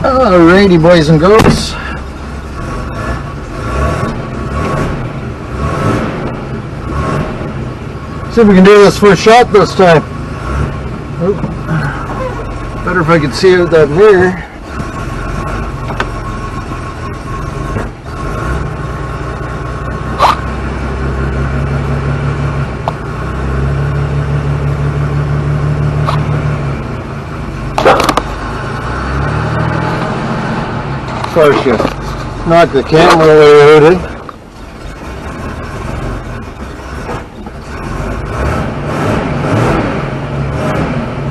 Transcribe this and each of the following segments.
Alrighty, boys and girls. See if we can do this first shot this time. Oop. Better if I could see out that mirror. Sorry, she knocked the camera away out.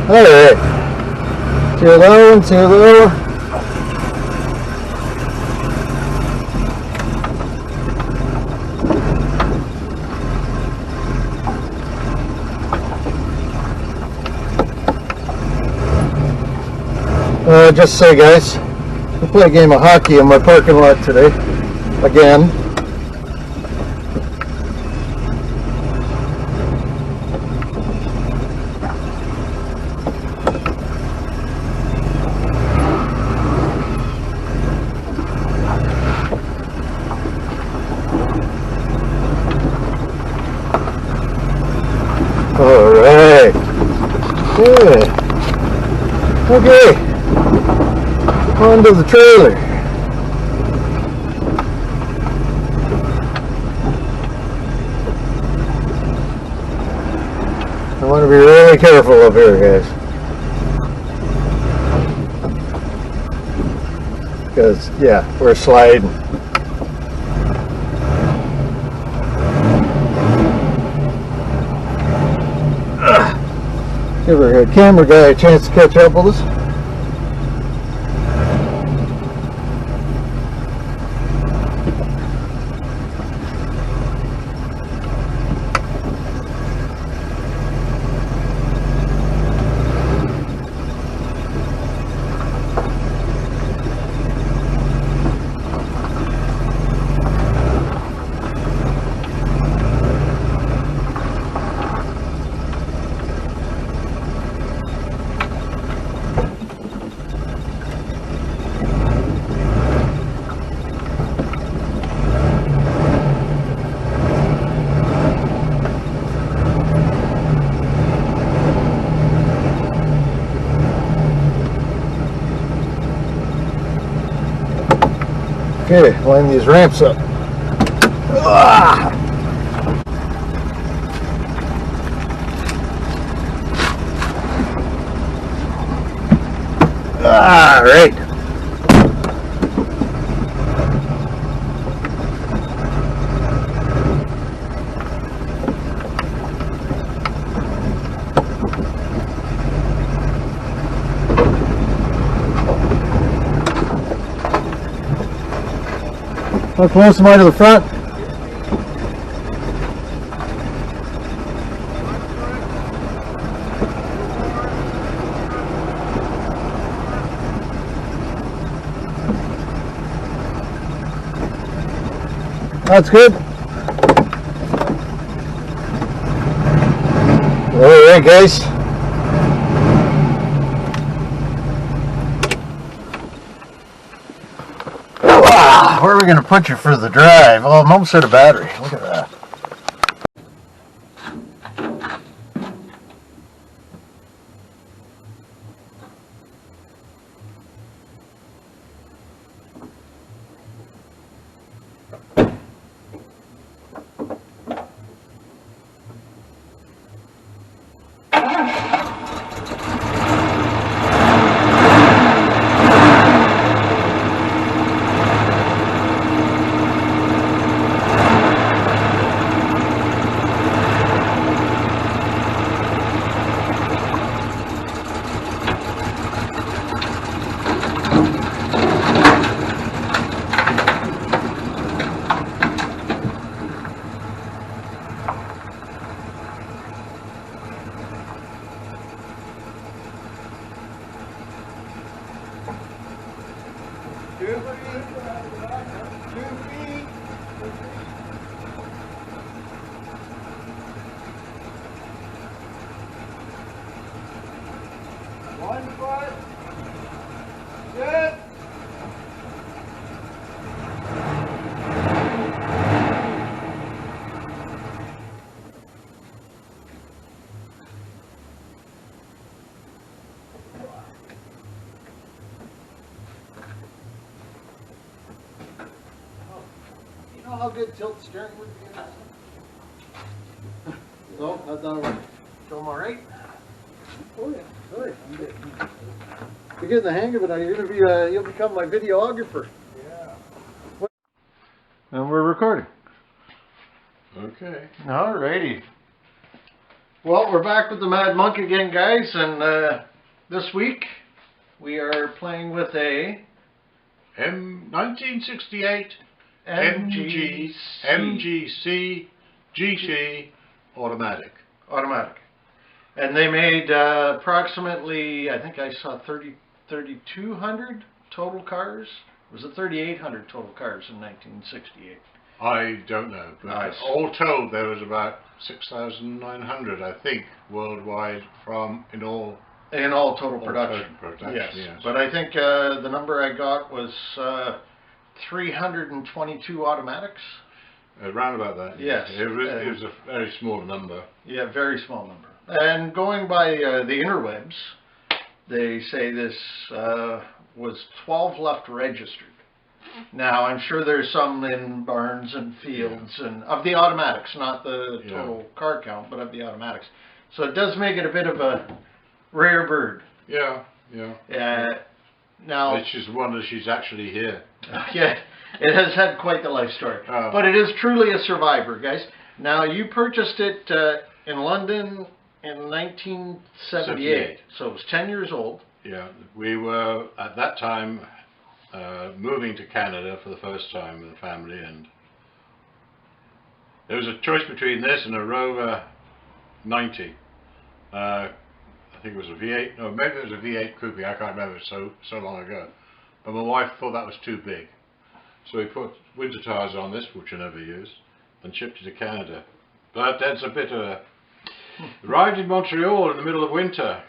Alright. See you that one, see you that one. Just say, guys, we play a game of hockey in my parking lot today. Again. Alright. Good. Okay. Onto the trailer. I want to be really careful up here, guys. Because, yeah, we're sliding. Give our camera guy a chance to catch up with us. Okay, line these ramps up. All right. How close am I to the front? That's good. All right, guys. Where are we going to put you for the drive? Oh, I'm almost out of battery. Look at that. Good. You know how good tilt steering would be? No, not that one. Show them all right? Oh yeah, sorry. You're getting the hang of it now. You're gonna be, you'll become my videographer. Yeah. And we're recording. Okay. Alrighty. Well, we're back with the Mad Monk again, guys, and this week we are playing with a 1968 MGC. MGC GT automatic. Automatic. And they made approximately, I think I saw 3,200 total cars. Was it 3,800 total cars in 1968? I don't know. But Nice. all told, there was about 6,900, I think, worldwide in all Total production. total production, yes. But I think the number I got was 322 automatics. Around about that. Yes. It was a very small number. Yeah, very small number. And going by the interwebs, they say this was 12 left registered. Now, I'm sure there's some in barns and fields and of the automatics, not the total car count, but of the automatics. So it does make it a bit of a rare bird. Yeah. Now, It's just a wonder she's actually here. yeah, it has had quite the life story. But it is truly a survivor, guys. Now, you purchased it in London in 1978, so it was 10 years old. Yeah, we were at that time moving to Canada for the first time with the family, and there was a choice between this and a Rover 90. I think it was a V8, no, maybe it was a V8 coupe, I can't remember, so long ago. But my wife thought that was too big. So we put winter tyres on this, which I never used, and shipped it to Canada. But that's a bit arrived in Montreal in the middle of winter.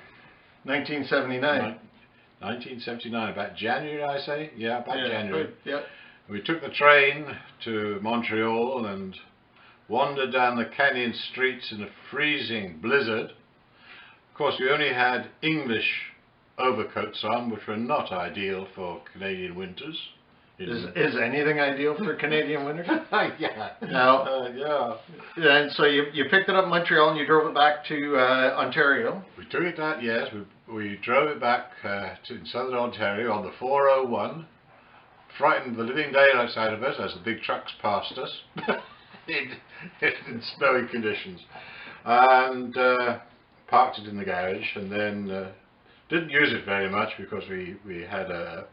1979. 1979, about January, I say? Yeah, about January. Right. Yeah. We took the train to Montreal and wandered down the canyon streets in a freezing blizzard. Of course, we only had English overcoats on, which were not ideal for Canadian winters. Is anything ideal for Canadian winters? Yeah. No. Yeah. And so you picked it up in Montreal and you drove it back to Ontario. We took it out, yes. We drove it back in southern Ontario on the 401. Frightened the living daylights out of us as the big trucks passed us in snowy conditions. And parked it in the garage, and then didn't use it very much because we had a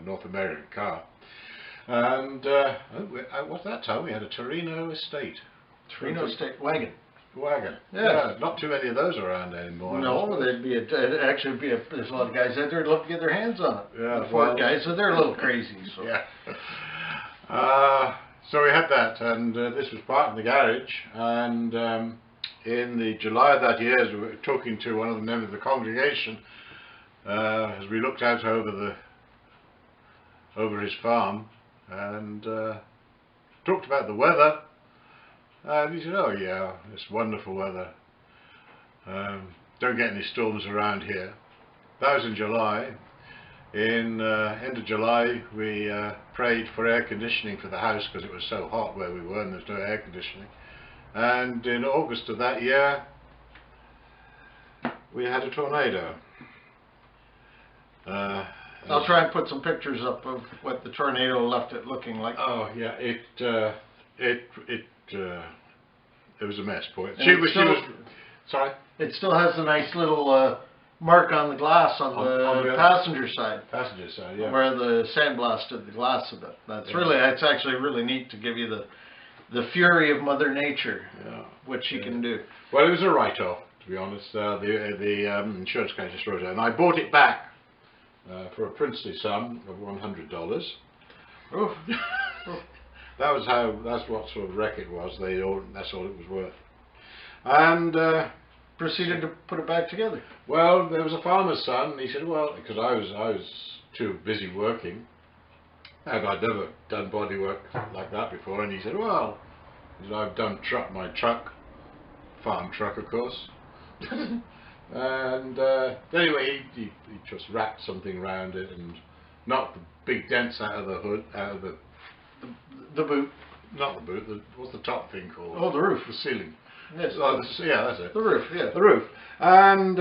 North American car. And what's that time? We had a Torino Estate. Torino Estate wagon. Yeah, not too many of those around anymore. No, there's a lot of guys out there who'd love to get their hands on it. Yeah, the Ford guys, so they're a little crazy. So. Yeah. So we had that, and this was parked in the garage, and in the July of that year, as we were talking to one of the members of the congregation, as we looked out over his farm, and talked about the weather. And he said, "Oh yeah, it's wonderful weather. Don't get any storms around here." That was in July. In end of July, we prayed for air conditioning for the house because it was so hot where we were and there's no air conditioning. And in August of that year, we had a tornado. I'll try and put some pictures up of what the tornado left it looking like. Oh yeah, it was a mess, boy. Sorry? It still has a nice little mark on the glass on the passenger side. Passenger side, yeah. Where the sandblasted the glass a bit. It's actually really neat to give you the fury of Mother Nature, what she can do. Well, it was a write-off, to be honest. The insurance company just wrote it, and I bought it back for a princely sum of $100. Oof. That's what sort of wreck it was. That's all it was worth. And proceeded to put it back together? Well, there was a farmer's son, and he said, well, because I was too busy working, and I'd never done body work like that before, and he said, well, I've done my truck, farm truck, of course. And anyway, he just wrapped something around it and knocked the big dents out of the hood, out of the boot. Not the boot. What's the top thing called? Oh, the roof. The ceiling. Yes. Oh, yeah, that's it. The roof. Yeah. The roof. And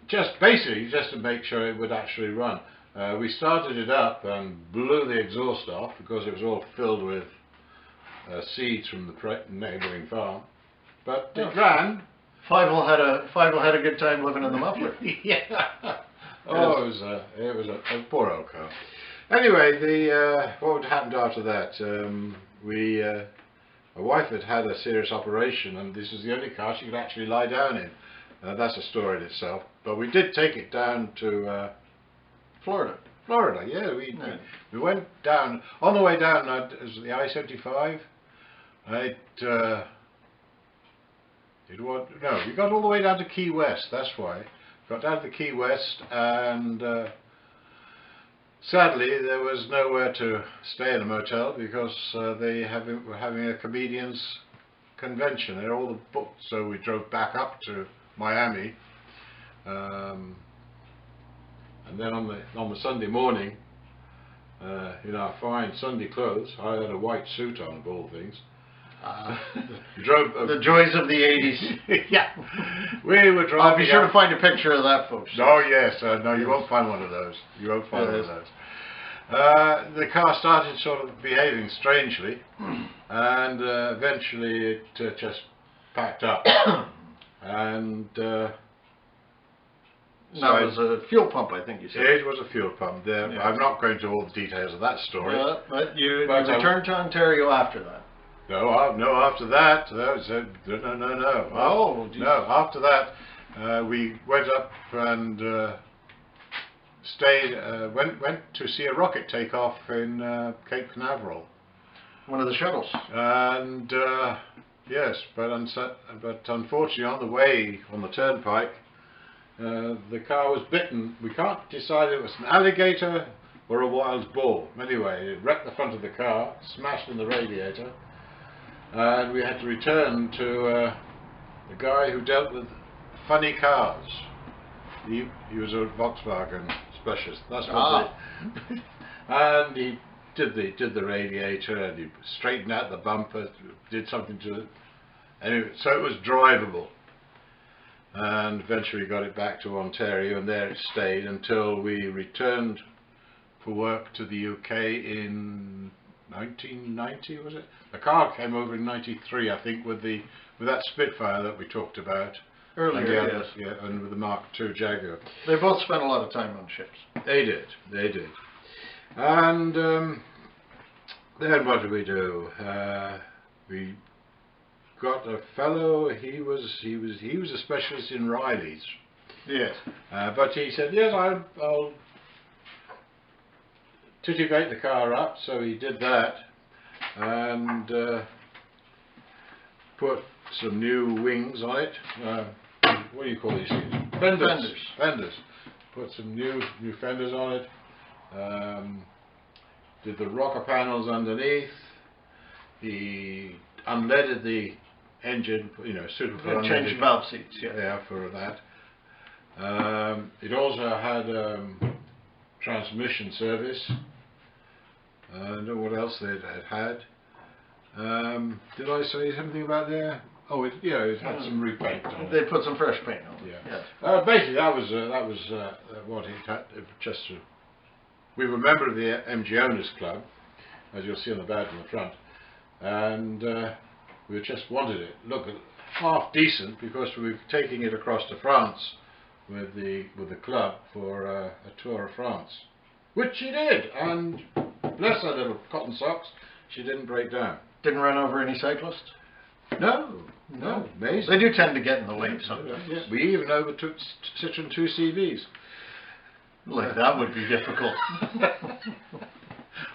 just basically just to make sure it would actually run. We started it up and blew the exhaust off because it was all filled with seeds from the neighbouring farm. But it ran. Fievel had a good time living in the muffler. Yeah. Oh, it was a poor old car. Anyway, what happened after that? My wife had a serious operation, and this was the only car she could actually lie down in. That's a story in itself. But we did take it down to Florida. Florida, yeah. We went down on the way down. It was the I-75. We got all the way down to Key West. That's why. Got down to Key West, and sadly there was nowhere to stay in a motel because they were having a comedians convention and all the books. So we drove back up to Miami, and then on the Sunday morning, in our fine Sunday clothes, I had a white suit on of all things. The joys of the 80s. Yeah, we were driving. I'll be sure to find a picture of that, folks. Oh yes, no, you won't find one of those. You won't find one of those. The car started sort of behaving strangely, and eventually it just packed up. And that was a fuel pump, I think you said. It was a fuel pump. Yeah. I'm not going to all the details of that story. But you returned to Ontario after that. No, after that, no. Oh, geez. No, after that, we went up and went to see a rocket take off in Cape Canaveral. One of the shuttles. And yes, but unfortunately, on the way on the turnpike, the car was bitten. We can't decide if it was an alligator or a wild boar. Anyway, it wrecked the front of the car, smashed in the radiator. And we had to return to the guy who dealt with funny cars. He was a Volkswagen specialist. That's what and he did the radiator, and he straightened out the bumper, did something to it. Anyway, so it was drivable. And eventually got it back to Ontario, and there it stayed until we returned for work to the UK in 1990, was it? The car came over in '93, I think, with that Spitfire that we talked about earlier. And yes, and with the Mark II Jaguar. They both spent a lot of time on ships. They did. And then what did we do? We got a fellow. He was a specialist in Rileys. Yes. But he said, yes, I'll titivate the car up, so he did that, and put some new wings on it. What do you call these things? Fenders. Put some new fenders on it. Did the rocker panels underneath. He unleaded the engine, suitable for changed valve seats. Yeah, for that. It also had transmission service. I don't know what else they'd had. Did I say something about there? Oh, it had some repaint on it. They put some fresh paint on it. Yeah. Basically, that was what it had. We were a member of the MG Owners Club, as you'll see on the badge on the front, and we just wanted it. Look, half decent because we were taking it across to France with the club for a tour of France, which she did, and bless her little cotton socks, she didn't break down. Didn't run over any cyclists? No, amazing. They do tend to get in the way sometimes. Yeah. We even overtook Citroen 2CVs. Like that would be difficult.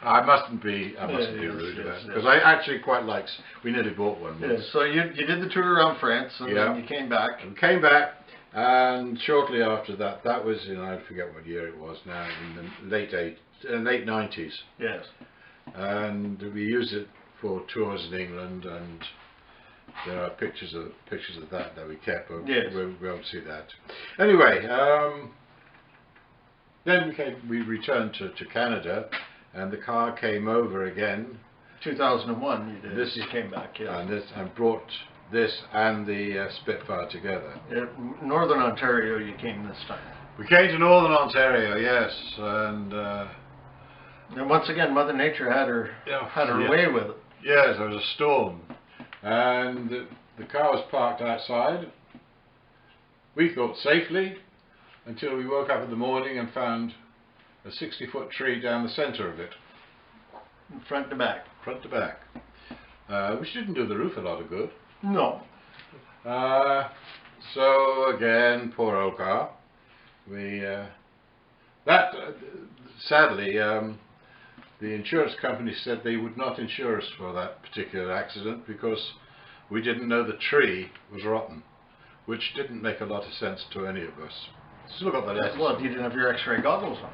I mustn't be rude about it, because I actually quite like. We nearly bought one. Yeah, so you did the tour around France, and then you came back. And came back, and shortly after that, that was in, I forget what year it was now, in the late 90s. Yes. And we used it for tours in England, and there are pictures of that we kept, but we won't see that. Anyway, then we returned to Canada, and the car came over again. 2001 you did. You came back, yeah. And brought this and the Spitfire together. Northern Ontario you came this time. We came to Northern Ontario, yes, and once again Mother Nature had her way with it. Yes, there was a storm, and the car was parked outside. We thought safely, until we woke up in the morning and found a 60-foot tree down the centre of it. Front to back. Front to back. Which didn't do the roof a lot of good. No. So again, poor old car. Sadly, the insurance company said they would not insure us for that particular accident because we didn't know the tree was rotten, which didn't make a lot of sense to any of us. Still got the letters. Well, you didn't have your X-ray goggles on.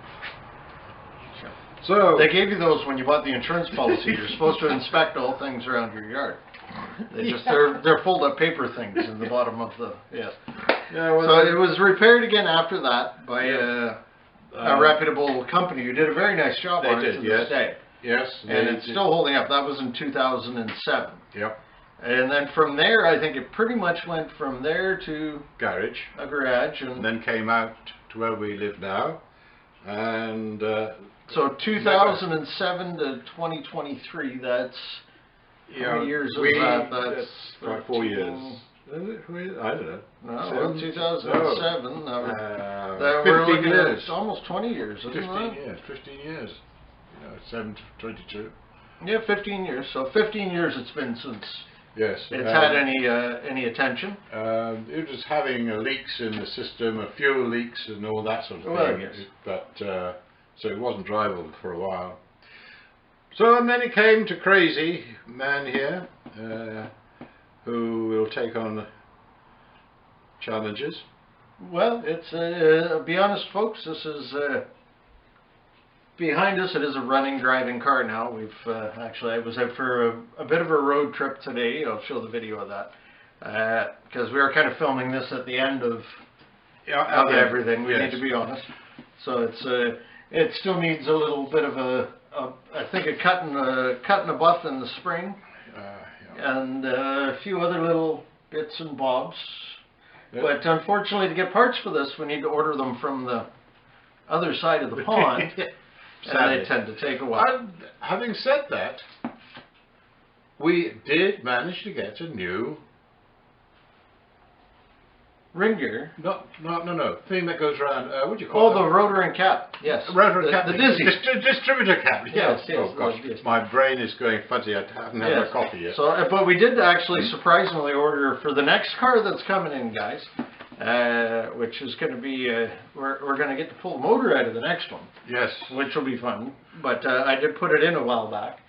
So they gave you those when you bought the insurance policy. You're supposed to inspect all things around your yard. They're fold-up paper things in the bottom of the Yeah, well, so it was repaired again after that by a reputable company who did a very nice job on it to this day. Yes, and it's still holding up. That was in 2007. Yep. And then from there, I think it pretty much went from there to a garage, and then came out to where we live now. And so 2007 to 2023. That's how many years of that? That's about 4 years. I don't know. No, 2007. We're looking at almost 20 years. 15 years. 15 years. 7 to 22. Yeah, 15 years. So 15 years it's been since. Yes. It's had any attention? It was having leaks in the system, fuel leaks and all that sort of thing. Well, yes. But so it wasn't drivable for a while. So and then it came to Crazy Man here, who will take on challenges. Well, it's be honest, folks. This is behind us. It is a running, driving car now. We've actually, I was out for a bit of a road trip today. I'll show the video of that because we are kind of filming this at the end of everything. We need to be honest. So it still needs a little bit of I think a cut in the buff in the spring, and a few other little bits and bobs. Yep. But unfortunately, to get parts for this, we need to order them from the other side of the pond. And they tend to take a while. Having said that, we did manage to get a new ring gear. No. Thing that goes around. What do you call it? Oh, the rotor and cap. Yes. Rotor and cap. The dizzy. Distributor cap. Yes. Oh gosh, my brain is going fuzzy. I haven't had my coffee yet. So, but we did actually surprisingly order for the next car that's coming in, guys. Which is going to be, we're going to get the full motor out of the next one. Yes. Which will be fun. But I did put it in a while back.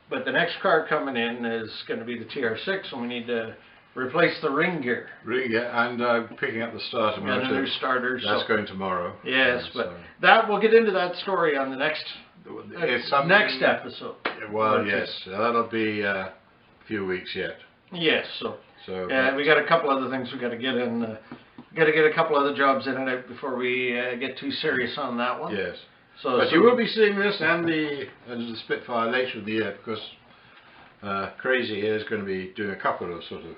But the next car coming in is going to be the TR6, and we need to replace the ring gear. And picking up the starter motor. And a new starter. That's going tomorrow. Yes, but that we'll get into that story on the next episode. Well, yes, that'll be a few weeks yet. Yes, so we got a couple other things we got to get in. Got to get a couple other jobs in and out before we get too serious on that one. Yes. But you will be seeing this and the Spitfire later in the year because Crazy here is going to be doing a couple of sort of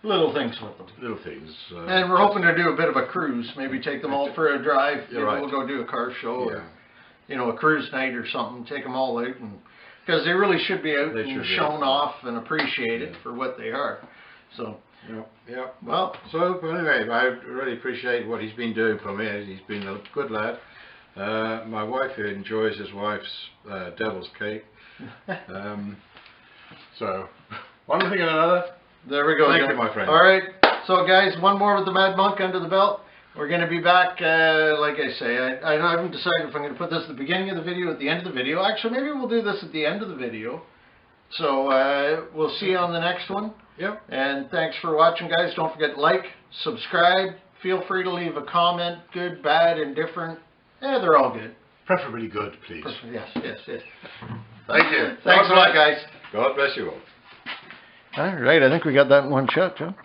little things with them. Little things. And we're hoping to do a bit of a cruise. Maybe take them all for a drive. Maybe right. We'll go do a car show or a cruise night or something. Take them all out, and because they really should be out and shown off and appreciated for what they are. So. Yeah. Well, so anyway, I really appreciate what he's been doing for me. He's been a good lad. My wife enjoys his wife's devil's cake. So, one thing and another. There we go. Thank you, my friend. All right. So, guys, one more with the Mad Monk under the belt. We're going to be back, like I say, I haven't decided if I'm going to put this at the beginning of the video, at the end of the video. Actually, maybe we'll do this at the end of the video. So we'll see you on the next one. Yep. And thanks for watching, guys. Don't forget to like, subscribe. Feel free to leave a comment, good, bad, indifferent. They're all good. Preferably good, please. Yes. Thank you. Thanks a lot, guys. God bless you all. All right, I think we got that in one shot, John.